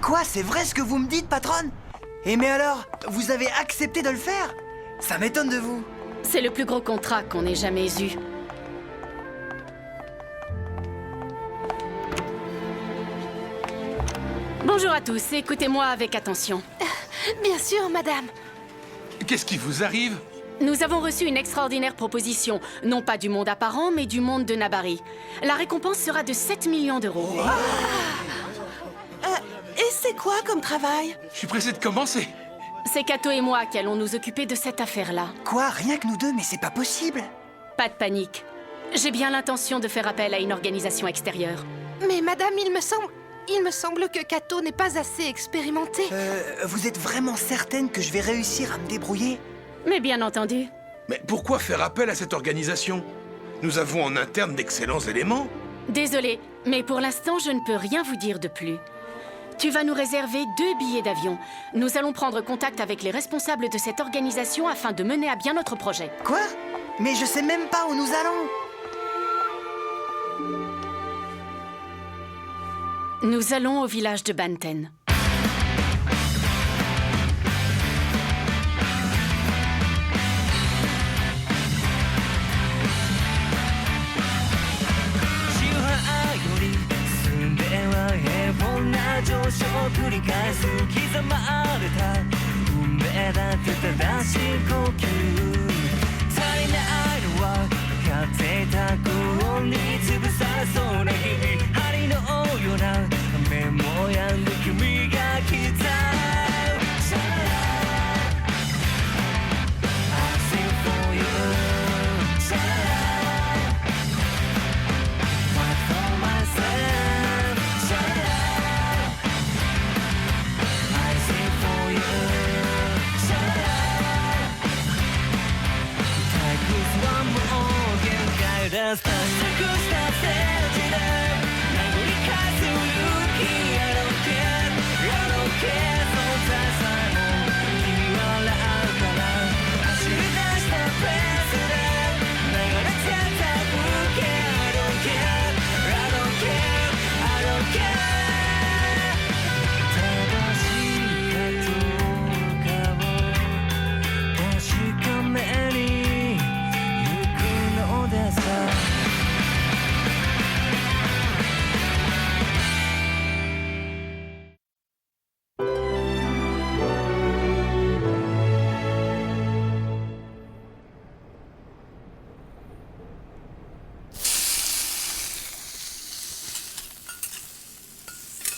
Quoi, c'est vrai ce que vous me dites, patronne? Et mais alors, vous avez accepté de le faire? Ça m'étonne de vous. C'est le plus gros contrat qu'on ait jamais eu. Bonjour à tous, écoutez-moi avec attention. Bien sûr, madame. Qu'est-ce qui vous arrive? Nous avons reçu une extraordinaire proposition, non pas du monde apparent, mais du monde de Nabari. La récompense sera de 7 millions d'euros. Et c'est quoi comme travail? Je suis pressé de commencer. C'est Kato et moi qui allons nous occuper de cette affaire-là. Quoi, rien que nous deux, mais c'est pas possible. Pas de panique. J'ai bien l'intention de faire appel à une organisation extérieure. Mais madame, il me semble que Kato n'est pas assez expérimenté. Vous êtes vraiment certaine que je vais réussir à me débrouiller? Mais bien entendu. Mais pourquoi faire appel à cette organisation? Nous avons en interne d'excellents éléments. Désolée, mais pour l'instant, je ne peux rien vous dire de plus. Tu vas nous réserver 2 billets d'avion. Nous allons prendre contact avec les responsables de cette organisation afin de mener à bien notre projet. Quoi? Mais je sais même pas où nous allons. Nous allons au village de Banten.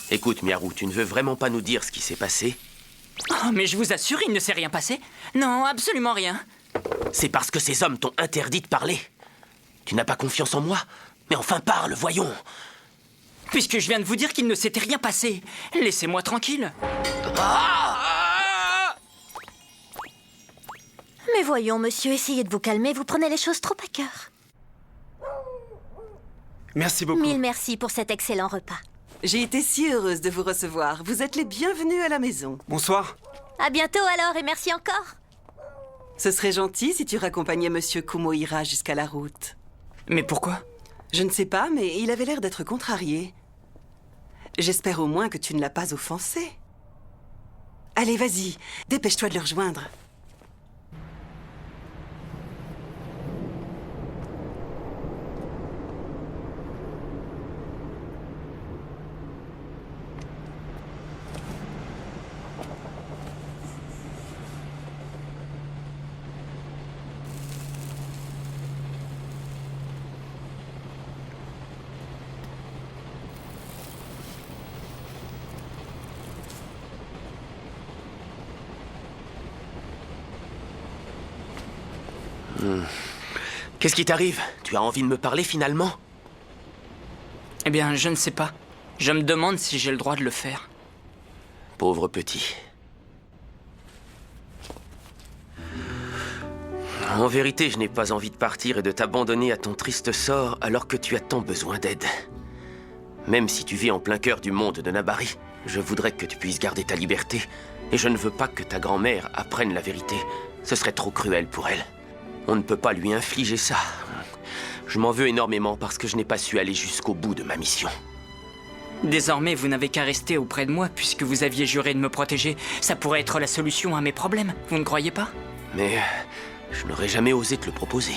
Écoute, Miaru, tu ne veux vraiment pas nous dire ce qui s'est passé? Oh, mais je vous assure, il ne s'est rien passé. Non, absolument rien. C'est parce que ces hommes t'ont interdit de parler. Tu n'as pas confiance en moi? Mais enfin parle, voyons. Puisque je viens de vous dire qu'il ne s'était rien passé. Laissez-moi tranquille. Mais voyons, monsieur, essayez de vous calmer, vous prenez les choses trop à cœur. Merci beaucoup. Mille merci pour cet excellent repas. J'ai été si heureuse de vous recevoir. Vous êtes les bienvenus à la maison. Bonsoir. À bientôt alors et merci encore. Ce serait gentil si tu raccompagnais Monsieur Kumohira jusqu'à la route. Mais pourquoi? Je ne sais pas, mais il avait l'air d'être contrarié. J'espère au moins que tu ne l'as pas offensé. Allez, vas-y, dépêche-toi de le rejoindre. Qu'est-ce qui t'arrive? Tu as envie de me parler finalement? Eh bien, je ne sais pas. Je me demande si j'ai le droit de le faire. Pauvre petit. En vérité, je n'ai pas envie de partir et de t'abandonner à ton triste sort alors que tu as tant besoin d'aide. Même si tu vis en plein cœur du monde de Nabari, je voudrais que tu puisses garder ta liberté. Et je ne veux pas que ta grand-mère apprenne la vérité. Ce serait trop cruel pour elle. On ne peut pas lui infliger ça. Je m'en veux énormément parce que je n'ai pas su aller jusqu'au bout de ma mission. Désormais, vous n'avez qu'à rester auprès de moi puisque vous aviez juré de me protéger. Ça pourrait être la solution à mes problèmes, vous ne croyez pas? Mais je n'aurais jamais osé te le proposer.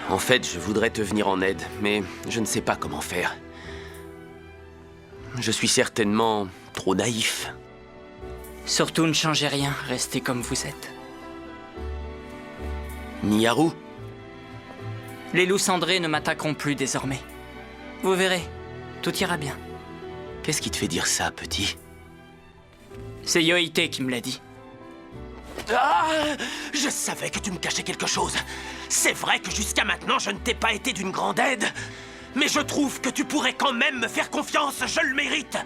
En fait, je voudrais te venir en aide, mais je ne sais pas comment faire. Je suis certainement trop naïf. Surtout ne changez rien, restez comme vous êtes. Miyaru, Les loups cendrés ne m'attaqueront plus désormais. Vous verrez, tout ira bien. qu'est-ce qui te fait dire ça, petit? C'est Yohite qui me l'a dit. Ah! Je savais que tu me cachais quelque chose. C'est vrai que jusqu'à maintenant, je ne t'ai pas été d'une grande aide. Mais je trouve que tu pourrais quand même me faire confiance, je le mérite.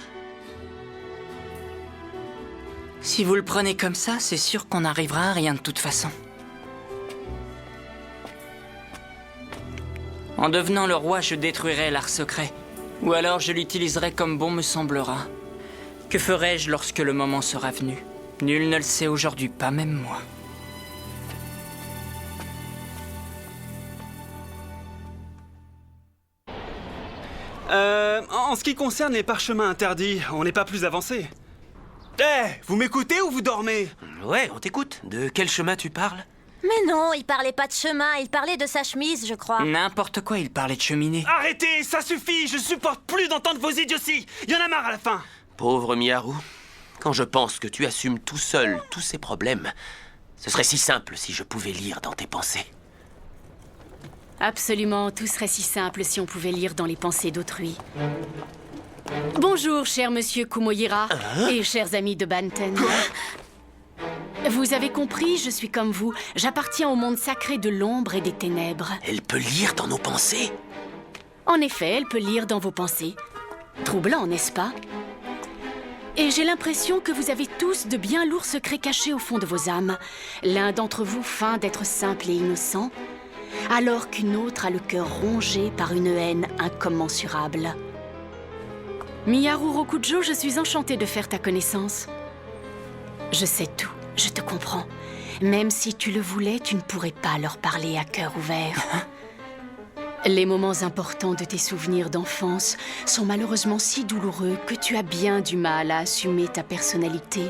Si vous le prenez comme ça, c'est sûr qu'on n'arrivera à rien de toute façon. En devenant le roi, je détruirai l'art secret. Ou alors je l'utiliserai comme bon me semblera. Que ferai-je lorsque le moment sera venu? Nul ne le sait aujourd'hui, pas même moi. En ce qui concerne les parchemins interdits, on n'est pas plus avancé. Vous m'écoutez ou vous dormez? Ouais, on t'écoute. De quel chemin tu parles? Mais non, il parlait pas de chemin, il parlait de sa chemise, je crois. N'importe quoi, il parlait de cheminée. Arrêtez, ça suffit, je supporte plus d'entendre vos idioties. Y en a marre à la fin. Pauvre Miyaru, quand je pense que tu assumes tout seul tous ces problèmes, ce serait si simple si je pouvais lire dans tes pensées. Absolument, tout serait si simple si on pouvait lire dans les pensées d'autrui. Bonjour, cher monsieur Kumohira et chers amis de Banten. Vous avez compris, je suis comme vous. J'appartiens au monde sacré de l'ombre et des ténèbres. Elle peut lire dans nos pensées? En effet, elle peut lire dans vos pensées. Troublant, n'est-ce pas? Et j'ai l'impression que vous avez tous de bien lourds secrets cachés au fond de vos âmes. L'un d'entre vous feint d'être simple et innocent, alors qu'une autre a le cœur rongé par une haine incommensurable. Miyaru Rokujo, je suis enchantée de faire ta connaissance. Je sais tout, je te comprends. Même si tu le voulais, tu ne pourrais pas leur parler à cœur ouvert. Les moments importants de tes souvenirs d'enfance sont malheureusement si douloureux que tu as bien du mal à assumer ta personnalité,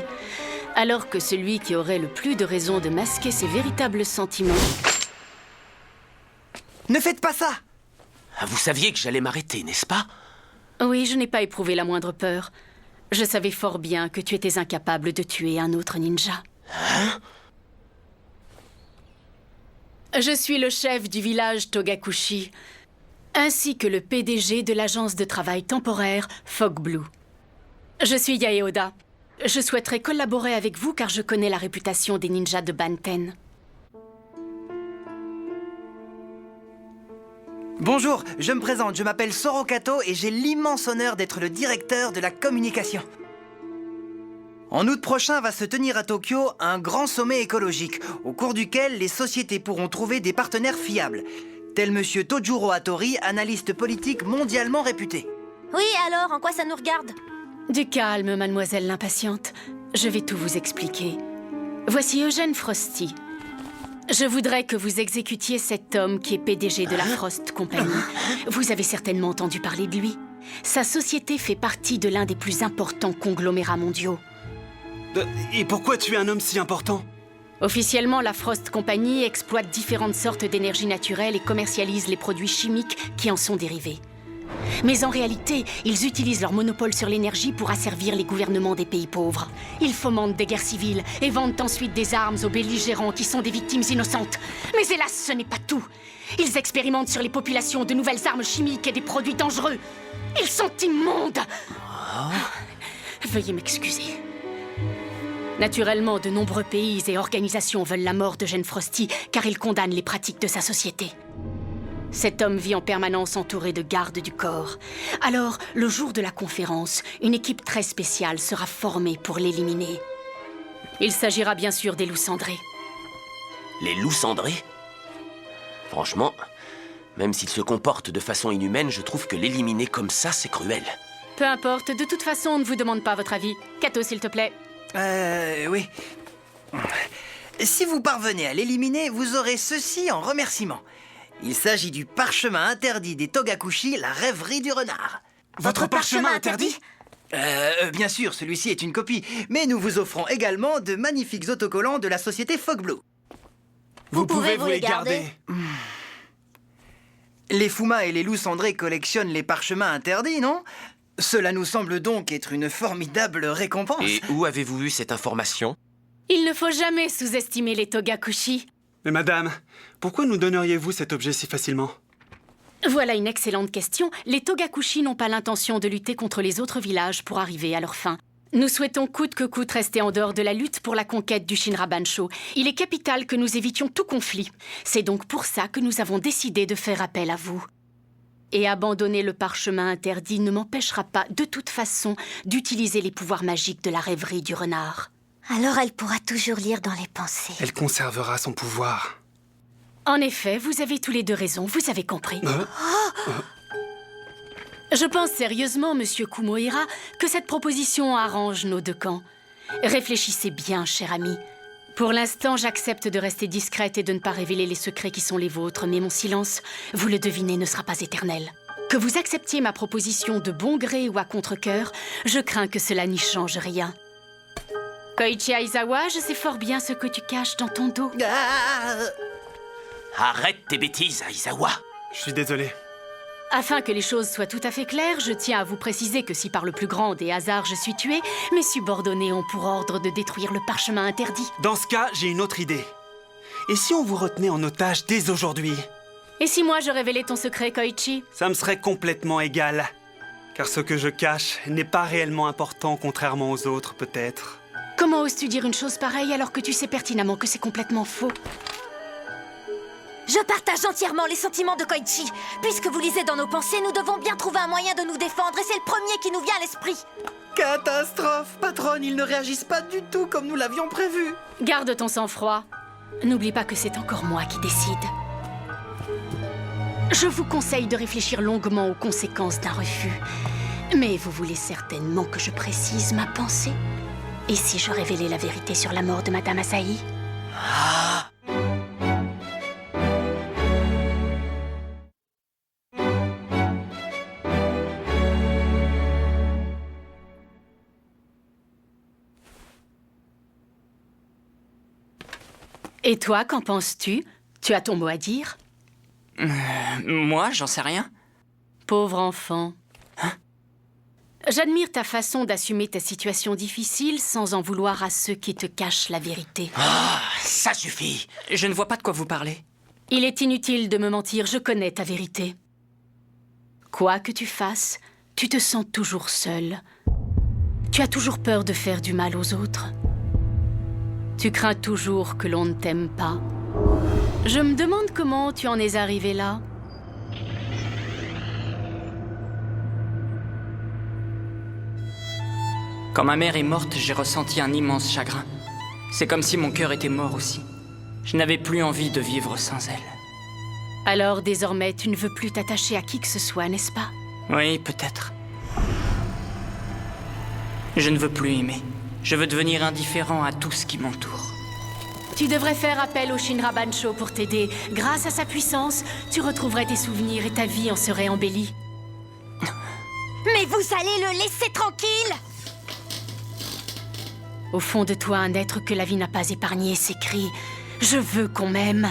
alors que celui qui aurait le plus de raisons de masquer ses véritables sentiments... Ne faites pas ça! Vous saviez que j'allais m'arrêter, n'est-ce pas? Oui, je n'ai pas éprouvé la moindre peur. Je savais fort bien que tu étais incapable de tuer un autre ninja. Hein? Je suis le chef du village Togakushi, ainsi que le PDG de l'agence de travail temporaire Fog Blue. Je suis Yaeoda. Je souhaiterais collaborer avec vous car je connais la réputation des ninjas de Banten. Bonjour, je me présente, je m'appelle Sorokato et j'ai l'immense honneur d'être le directeur de la communication. En août prochain va se tenir à Tokyo un grand sommet écologique, au cours duquel les sociétés pourront trouver des partenaires fiables, tel monsieur Tojuro Hattori, analyste politique mondialement réputé. Oui, alors, en quoi ça nous regarde? Du calme, mademoiselle l'impatiente. Je vais tout vous expliquer. Voici Eugène Frosty. Je voudrais que vous exécutiez cet homme qui est PDG de la Frost Company. Vous avez certainement entendu parler de lui. Sa société fait partie de l'un des plus importants conglomérats mondiaux. Et pourquoi tuer un homme si important? Officiellement, la Frost Company exploite différentes sortes d'énergie naturelle et commercialise les produits chimiques qui en sont dérivés. Mais en réalité, ils utilisent leur monopole sur l'énergie pour asservir les gouvernements des pays pauvres. Ils fomentent des guerres civiles et vendent ensuite des armes aux belligérants qui sont des victimes innocentes. Mais hélas, ce n'est pas tout. Ils expérimentent sur les populations de nouvelles armes chimiques et des produits dangereux. Ils sont immondes. Veuillez m'excuser. Naturellement, de nombreux pays et organisations veulent la mort de Eugène Frosty car ils condamnent les pratiques de sa société. Cet homme vit en permanence entouré de gardes du corps. Alors, le jour de la conférence, une équipe très spéciale sera formée pour l'éliminer. Il s'agira bien sûr des loups cendrés. Les loups cendrés? Franchement, même s'ils se comportent de façon inhumaine, je trouve que l'éliminer comme ça, c'est cruel. Peu importe, de toute façon, on ne vous demande pas votre avis. Kato, s'il te plaît. Oui. Si vous parvenez à l'éliminer, vous aurez ceci en remerciement. Il s'agit du parchemin interdit des Togakushi, la rêverie du renard. Votre parchemin interdit? Bien sûr, celui-ci est une copie, mais nous vous offrons également de magnifiques autocollants de la société Fogblue. Vous pouvez vous les garder. Les Fuma et les loups cendrés collectionnent les parchemins interdits, non? Cela nous semble donc être une formidable récompense. Et où avez-vous eu cette information? Il ne faut jamais sous-estimer les Togakushi. Mais madame, pourquoi nous donneriez-vous cet objet si facilement? Voilà une excellente question. Les Togakushi n'ont pas l'intention de lutter contre les autres villages pour arriver à leur fin. Nous souhaitons coûte que coûte rester en dehors de la lutte pour la conquête du Shinra Bansho. Il est capital que nous évitions tout conflit. C'est donc pour ça que nous avons décidé de faire appel à vous. Et abandonner le parchemin interdit ne m'empêchera pas, de toute façon, d'utiliser les pouvoirs magiques de la rêverie du renard. Alors elle pourra toujours lire dans les pensées. Elle conservera son pouvoir. En effet, vous avez tous les deux raison, vous avez compris. Je pense sérieusement, monsieur Kumohira, que cette proposition arrange nos deux camps. Réfléchissez bien, cher ami. Pour l'instant, j'accepte de rester discrète et de ne pas révéler les secrets qui sont les vôtres, mais mon silence, vous le devinez, ne sera pas éternel. Que vous acceptiez ma proposition de bon gré ou à contre-cœur, je crains que cela n'y change rien. Koichi Aizawa, je sais fort bien ce que tu caches dans ton dos. Arrête tes bêtises, Aizawa. Je suis désolé. Afin que les choses soient tout à fait claires, je tiens à vous préciser que si par le plus grand des hasards je suis tuée, mes subordonnés ont pour ordre de détruire le parchemin interdit. Dans ce cas, j'ai une autre idée. Et si on vous retenait en otage dès aujourd'hui? Et si moi je révélais ton secret, Koichi? Ça me serait complètement égal. Car ce que je cache n'est pas réellement important, contrairement aux autres, peut-être. Comment oses-tu dire une chose pareille alors que tu sais pertinemment que c'est complètement faux? Je partage entièrement les sentiments de Koichi. Puisque vous lisez dans nos pensées, nous devons bien trouver un moyen de nous défendre et c'est le premier qui nous vient à l'esprit. Catastrophe! Patronne, ils ne réagissent pas du tout comme nous l'avions prévu. Garde ton sang-froid. N'oublie pas que c'est encore moi qui décide. Je vous conseille de réfléchir longuement aux conséquences d'un refus. Mais vous voulez certainement que je précise ma pensée? Et si je révélais la vérité sur la mort de Madame Asahi? Et toi, qu'en penses-tu? Tu as ton mot à dire? Moi, j'en sais rien. Pauvre enfant. J'admire ta façon d'assumer ta situation difficile sans en vouloir à ceux qui te cachent la vérité. Ça suffit. Je ne vois pas de quoi vous parlez. Il est inutile de me mentir, je connais ta vérité. Quoi que tu fasses, tu te sens toujours seul. Tu as toujours peur de faire du mal aux autres. Tu crains toujours que l'on ne t'aime pas. Je me demande comment tu en es arrivé là. Quand ma mère est morte, j'ai ressenti un immense chagrin. C'est comme si mon cœur était mort aussi. Je n'avais plus envie de vivre sans elle. Alors désormais, tu ne veux plus t'attacher à qui que ce soit, n'est-ce pas? Oui, peut-être. Je ne veux plus aimer. Je veux devenir indifférent à tout ce qui m'entoure. Tu devrais faire appel au Shinra Bansho pour t'aider. Grâce à sa puissance, tu retrouverais tes souvenirs et ta vie en serait embellie. Mais vous allez le laisser tranquille? Au fond de toi, un être que la vie n'a pas épargné s'écrie « Je veux qu'on m'aime ».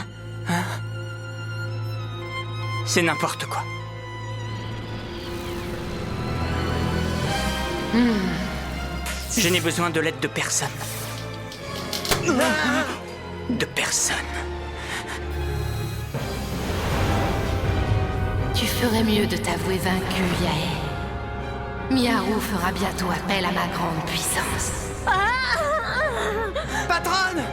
C'est n'importe quoi. Je n'ai besoin de l'aide de personne. De personne. Tu ferais mieux de t'avouer vaincu, Yae. Miharu fera bientôt appel à ma grande puissance. Patronne!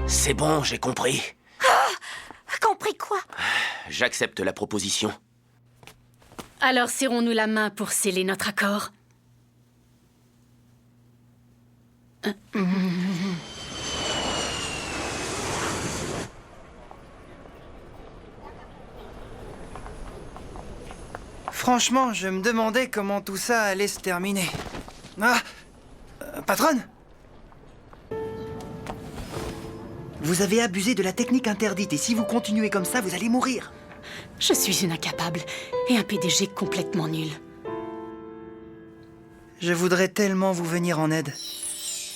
C'est bon, j'ai compris. Compris quoi? J'accepte la proposition. Alors serrons-nous la main pour sceller notre accord. Franchement, je me demandais comment tout ça allait se terminer. Ah patronne? Vous avez abusé de la technique interdite et si vous continuez comme ça, vous allez mourir. Je suis une incapable et un PDG complètement nul. Je voudrais tellement vous venir en aide.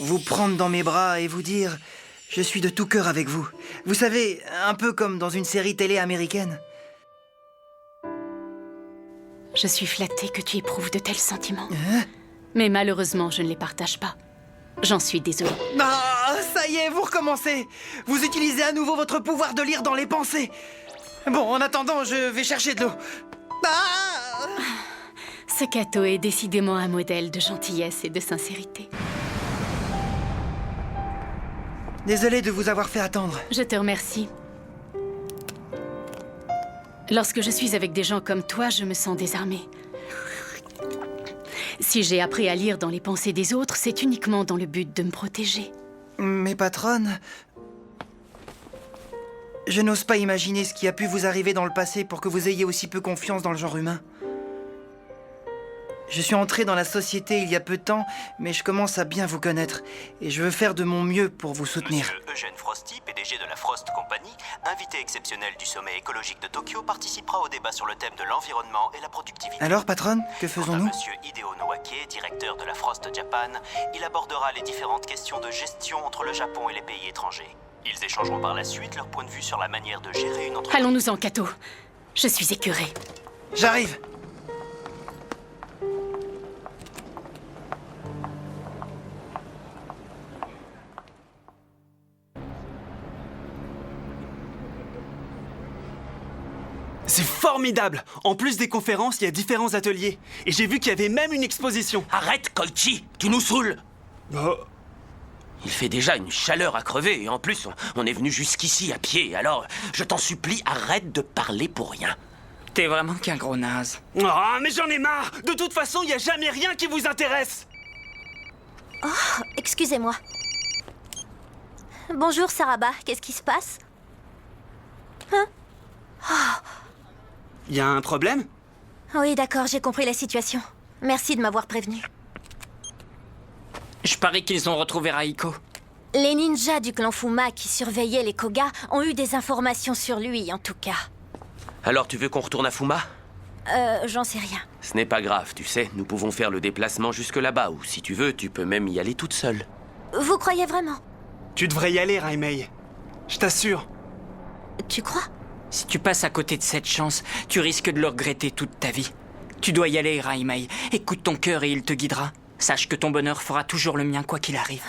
Vous prendre dans mes bras et vous dire « Je suis de tout cœur avec vous ». Vous savez, un peu comme dans une série télé américaine. Je suis flattée que tu éprouves de tels sentiments. Mais malheureusement, je ne les partage pas. J'en suis désolée. Ah, ça y est, vous recommencez. Vous utilisez à nouveau votre pouvoir de lire dans les pensées. Bon, en attendant, je vais chercher de l'eau. Ah! Ce Cato est décidément un modèle de gentillesse et de sincérité. Désolé de vous avoir fait attendre. Je te remercie. Lorsque je suis avec des gens comme toi, je me sens désarmée. Si j'ai appris à lire dans les pensées des autres, c'est uniquement dans le but de me protéger. Mais patronne... Je n'ose pas imaginer ce qui a pu vous arriver dans le passé pour que vous ayez aussi peu confiance dans le genre humain. Je suis entré dans la société il y a peu de temps, mais je commence à bien vous connaître. Et je veux faire de mon mieux pour vous soutenir. Monsieur Eugène Frosty, PDG de la Frost Company, invité exceptionnel du sommet écologique de Tokyo, participera au débat sur le thème de l'environnement et la productivité. Alors, patronne, que Quant à faisons-nous? Monsieur Hideo Nowake, directeur de la Frost Japan, il abordera les différentes questions de gestion entre le Japon et les pays étrangers. Ils échangeront par la suite leur point de vue sur la manière de gérer une entreprise. Allons-nous-en, Cato. Je suis écœurée. J'arrive. C'est formidable! En plus des conférences, il y a différents ateliers. Et j'ai vu qu'il y avait même une exposition. Arrête, Koichi! Tu nous saoules! Oh. Il fait déjà une chaleur à crever, et en plus, on est venu jusqu'ici à pied, alors je t'en supplie, arrête de parler pour rien. T'es vraiment qu'un gros naze. Ah, mais j'en ai marre! De toute façon, il n'y a jamais rien qui vous intéresse! Excusez-moi. Bonjour, Saraba. Qu'est-ce qui se passe? Il y a un problème? Oui, d'accord, j'ai compris la situation. Merci de m'avoir prévenu. Je parie qu'ils ont retrouvé Raiko. Les ninjas du clan Fuma qui surveillaient les Koga ont eu des informations sur lui, en tout cas. Alors tu veux qu'on retourne à Fuma? J'en sais rien. Ce n'est pas grave, tu sais, nous pouvons faire le déplacement jusque là-bas, ou si tu veux, tu peux même y aller toute seule. Vous croyez vraiment? Tu devrais y aller, Raimei. Je t'assure. Tu crois? Si tu passes à côté de cette chance, tu risques de le regretter toute ta vie. Tu dois y aller, Raimei. Écoute ton cœur et il te guidera. Sache que ton bonheur fera toujours le mien, quoi qu'il arrive.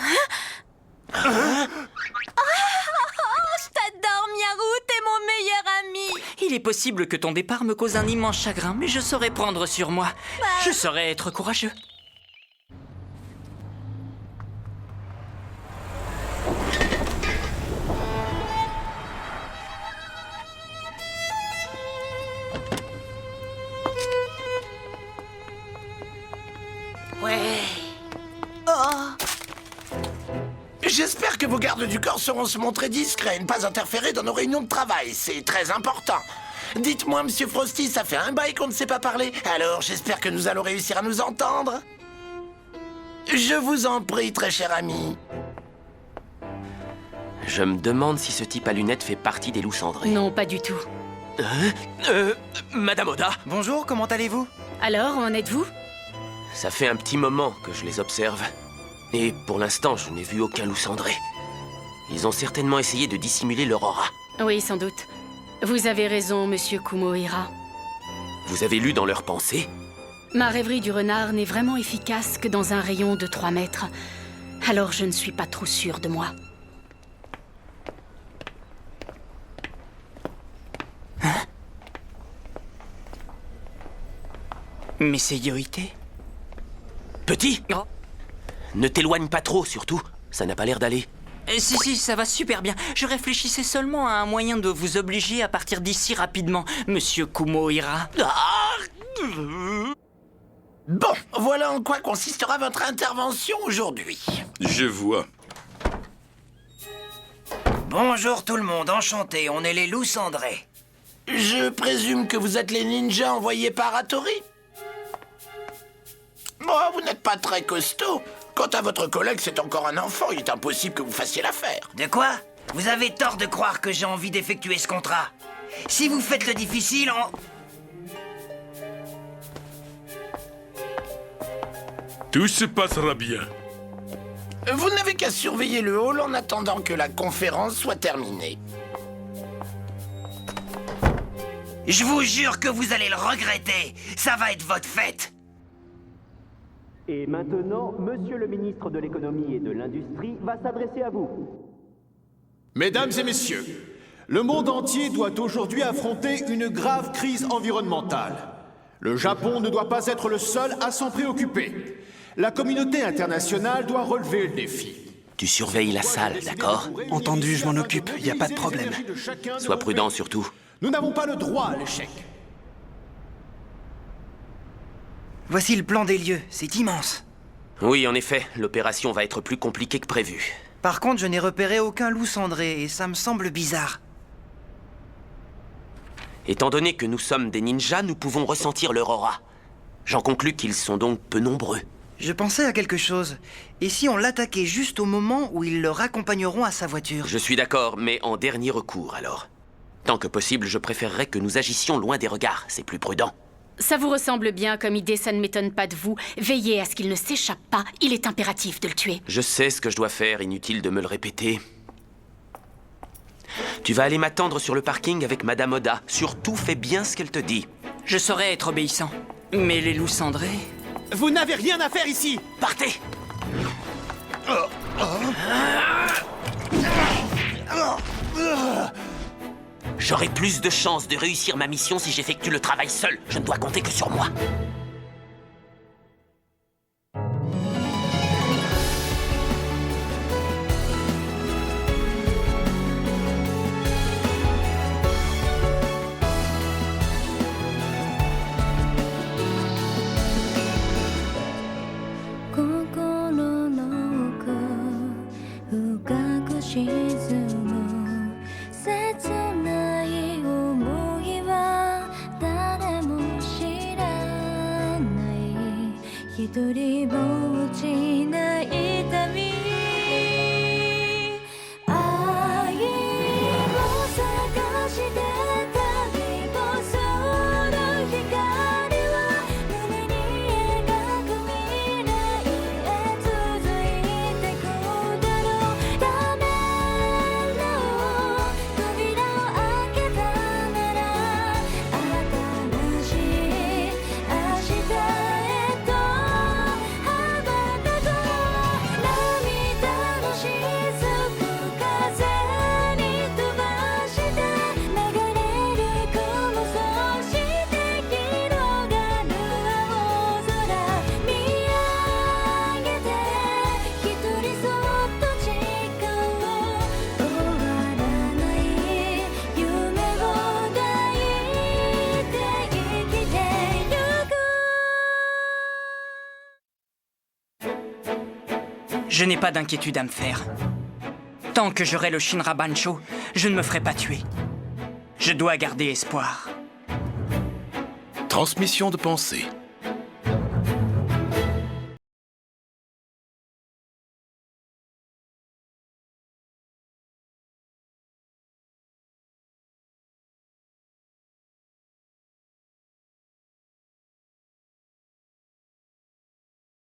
Je t'adore, Miaru, t'es mon meilleur ami. Il est possible que ton départ me cause un immense chagrin, mais je saurai prendre sur moi. Je saurai être courageux. J'espère que vos gardes du corps sauront se montrer discrets et ne pas interférer dans nos réunions de travail. C'est très important. Dites-moi, Monsieur Frosty, ça fait un bail qu'on ne sait pas parler. Alors, j'espère que nous allons réussir à nous entendre. Je vous en prie, très cher ami. Je me demande si ce type à lunettes fait partie des loups cendrés. Non, pas du tout. Madame Oda, Bonjour, comment allez-vous? Alors, en êtes-vous? ça fait un petit moment que je les observe. Et pour l'instant, je n'ai vu aucun loup cendré. Ils ont certainement essayé de dissimuler leur aura. Oui, sans doute. Vous avez raison, monsieur Kumohira. Vous avez lu dans leurs pensées? Ma rêverie du renard n'est vraiment efficace que dans un rayon de 3 mètres. Alors je ne suis pas trop sûre de moi. Mais c'est Yoite. Petit, Oh. ne t'éloigne pas trop, surtout. Ça n'a pas l'air d'aller. Si, ça va super bien. Je réfléchissais seulement à un moyen de vous obliger à partir d'ici rapidement, monsieur Kumohira. Bon, voilà en quoi consistera votre intervention aujourd'hui. Je vois. Bonjour tout le monde, enchanté, on est les loups cendrés. Je présume que vous êtes les ninjas envoyés par Hattori? Oh, vous n'êtes pas très costaud. Quant à votre collègue, c'est encore un enfant. Il est impossible que vous fassiez l'affaire. De quoi? Vous avez tort de croire que j'ai envie d'effectuer ce contrat. Si vous faites le difficile, Tout se passera bien. Vous n'avez qu'à surveiller le hall en attendant que la conférence soit terminée. Je vous jure que vous allez le regretter. Ça va être votre fête. Et maintenant, Monsieur le ministre de l'économie et de l'industrie va s'adresser à vous. Mesdames et messieurs, le monde entier doit aujourd'hui affronter une grave crise environnementale. Le Japon ne doit pas être le seul à s'en préoccuper. La communauté internationale doit relever le défi. Tu surveilles la salle, d'accord? Entendu, je m'en occupe, y a pas de problème. Sois prudent surtout. Nous n'avons pas le droit à l'échec. Voici le plan des lieux, c'est immense. Oui, en effet, l'opération va être plus compliquée que prévu. Par contre, je n'ai repéré aucun loup cendré et ça me semble bizarre. Étant donné que nous sommes des ninjas, nous pouvons ressentir leur aura. J'en conclus qu'ils sont donc peu nombreux. Je pensais à quelque chose. Et si on l'attaquait juste au moment où ils le raccompagneront à sa voiture? Je suis d'accord, mais en dernier recours alors. Tant que possible, je préférerais que nous agissions loin des regards, c'est plus prudent. Ça vous ressemble bien comme idée, ça ne m'étonne pas de vous. Veillez à ce qu'il ne s'échappe pas, il est impératif de le tuer. Je sais ce que je dois faire, inutile de me le répéter. Tu vas aller m'attendre sur le parking avec Madame Oda. Surtout, fais bien ce qu'elle te dit. Je saurais être obéissant. Mais les loups cendrés... Vous n'avez rien à faire ici! Partez! J'aurai plus de chances de réussir ma mission si j'effectue le travail seul. Je ne dois compter que sur moi. Je n'ai pas d'inquiétude à me faire. Tant que j'aurai le Shinra Bancho, je ne me ferai pas tuer. Je dois garder espoir. Transmission de pensée.